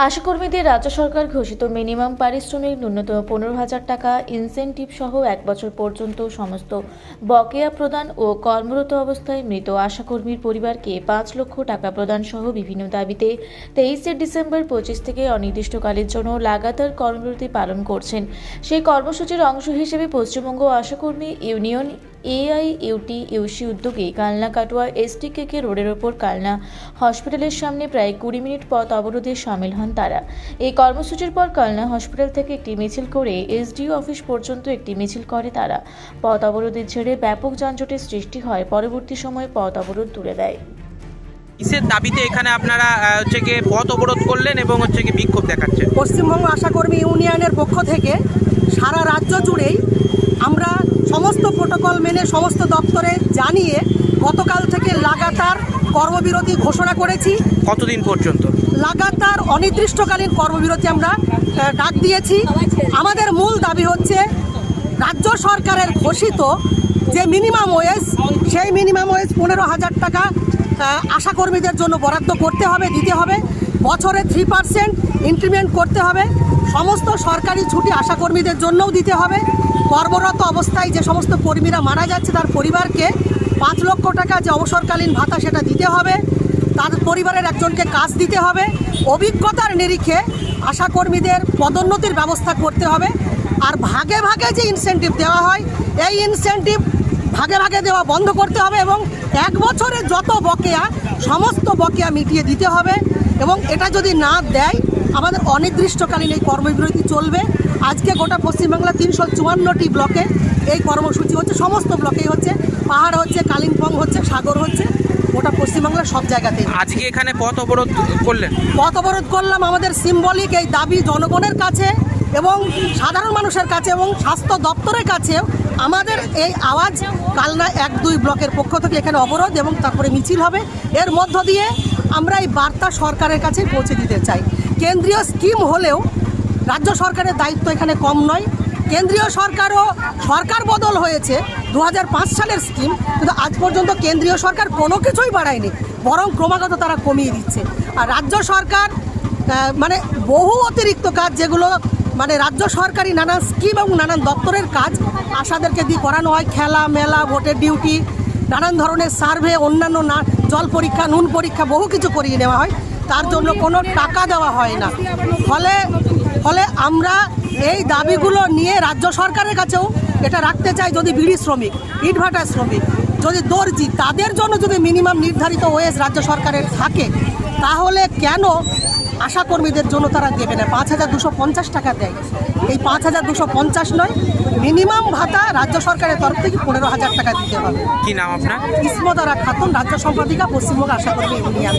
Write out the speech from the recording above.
আশাকর্মীদের রাজ্য সরকার ঘোষিত মিনিমাম পারিশ্রমিক ন্যূনতম 15,000 টাকা ইনসেনটিভ সহ 1 বছর পর্যন্ত সমস্ত বকেয়া প্রদান ও কর্মরত অবস্থায় মৃত আশাকর্মীর পরিবারকে 5 লক্ষ টাকা প্রদান সহ বিভিন্ন দাবিতে 23 ডিসেম্বর 25 থেকে অনির্দিষ্টকালের জন্য লাগাতার কর্মবিরতি পালন করছেন। সেই কর্মসূচির অংশ হিসেবে পশ্চিমবঙ্গ আশাকর্মী ইউনিয়ন AIUTUC উদ্যোগে কালনা কাটোয়া STKK রোডের ওপর কালনা হসপিটালের সামনে প্রায় 20 মিনিট পথ অবরোধে সামিল হন তারা। এই কর্মসূচির পর কালনা হসপিটাল থেকে একটি মিছিল করে SDO অফিস পর্যন্ত একটি মিছিল করে তারা। পথ অবরোধের ছেড়ে ব্যাপক যানজটের সৃষ্টি হয়, পরবর্তী সময়ে পথ অবরোধ তুলে দেয়। কিসের দাবিতে এখানে আপনারা পথ অবরোধ করলেন এবং বিক্ষোভ দেখাচ্ছেন? পশ্চিমবঙ্গ আশাকর্মী ইউনিয়নের পক্ষ থেকে সারা রাজ্য জুড়েই আমরা সমস্ত প্রোটোকল মেনে সমস্ত দপ্তরে জানিয়ে গতকাল থেকে লাগাতার কর্মবিরতি ঘোষণা করেছি। কতদিন পর্যন্ত? লাগাতার অনির্দিষ্টকালীন কর্মবিরতি আমরা ডাক দিয়েছি। আমাদের মূল দাবি হচ্ছে রাজ্য সরকারের ঘোষিত যে মিনিমাম ওয়েজ, সেই মিনিমাম ওয়েজ 15,000 টাকা আশাকর্মীদের জন্য বরাদ্দ করতে হবে, দিতে হবে। বছরে 3% ইনক্রিমেন্ট করতে হবে। সমস্ত সরকারি ছুটি আশাকর্মীদের জন্যও দিতে হবে। কর্মরত অবস্থায় যে সমস্ত কর্মীরা মারা যাচ্ছে তার পরিবারকে 5 লক্ষ টাকা যে অবসরকালীন ভাতা সেটা দিতে হবে। তার পরিবারের একজনকে কাজ দিতে হবে। অভিজ্ঞতার নিরিখে আশাকর্মীদের পদোন্নতির ব্যবস্থা করতে হবে। আর ভাগে ভাগে যে ইনসেনটিভ দেওয়া হয়, এই ইনসেনটিভ ভাগে ভাগে দেওয়া বন্ধ করতে হবে এবং 1 বছরে যত বকেয়া সমস্ত বকেয়া মিটিয়ে দিতে হবে। এবং এটা যদি না দেয় আমাদের অনির্দিষ্টকালীন এই কর্মবিরতি চলবে। আজকে গোটা পশ্চিমবাংলা 354টি ব্লকে এই কর্মসূচি হচ্ছে, সমস্ত ব্লকেই হচ্ছে, পাহাড় হচ্ছে, কালিম্পং হচ্ছে, সাগর হচ্ছে, গোটা পশ্চিমবাংলার সব জায়গাতেই। আজকে এখানে পথ অবরোধ করলেন? পথ অবরোধ করলাম আমাদের সিম্বলিক এই দাবি জনগণের কাছে এবং সাধারণ মানুষের কাছে এবং স্বাস্থ্য দপ্তরের কাছেও আমাদের এই আওয়াজ কালনা 1-2 ব্লকের পক্ষ থেকে এখানে অবরোধ এবং তারপরে মিছিল হবে। এর মধ্য দিয়ে আমরা এই বার্তা সরকারের কাছে পৌঁছে দিতে চাই। কেন্দ্রীয় স্কিম হলেও রাজ্য সরকারের দায়িত্ব এখানে কম নয়। কেন্দ্রীয় সরকার বদল হয়েছে 2005 সালের স্কিম, কিন্তু আজ পর্যন্ত কেন্দ্রীয় সরকার কোনো কিছুই বাড়ায়নি, বরং ক্রমাগত তারা কমিয়ে দিচ্ছে। আর রাজ্য সরকার মানে বহু অতিরিক্ত কাজ, যেগুলো মানে রাজ্য সরকারি নানান স্কিম এবং নানান দপ্তরের কাজ আশাদেরকে দিয়ে করানো হয়। খেলা মেলা, ভোটের ডিউটি, নানান ধরনের সার্ভে, অন্যান্য জল পরীক্ষা, নুন পরীক্ষা, বহু কিছু করিয়ে নেওয়া হয়, তার জন্য কোনো টাকা দেওয়া হয় না। ফলে আমরা এই দাবিগুলো নিয়ে রাজ্য সরকারের কাছেও এটা রাখতে চাই। যদি বিড়ি শ্রমিক, ইটভাটা শ্রমিক, যদি দর্জি, তাদের জন্য যদি মিনিমাম নির্ধারিত ওয়েজ রাজ্য সরকারের থাকে, তাহলে কেন আশাকর্মীদের জন্য তারা দেবে না? 5,250 টাকা দেয়। এই 5,250 নয়, মিনিমাম ভাতা রাজ্য সরকারের তরফ থেকে 15,000 টাকা দিতে হবে। কি নাম আপনার? ইসমত আরা খাতুন, রাজ্য সম্পাদিকা, পশ্চিমবঙ্গ আশাকর্মী ইউনিয়ন।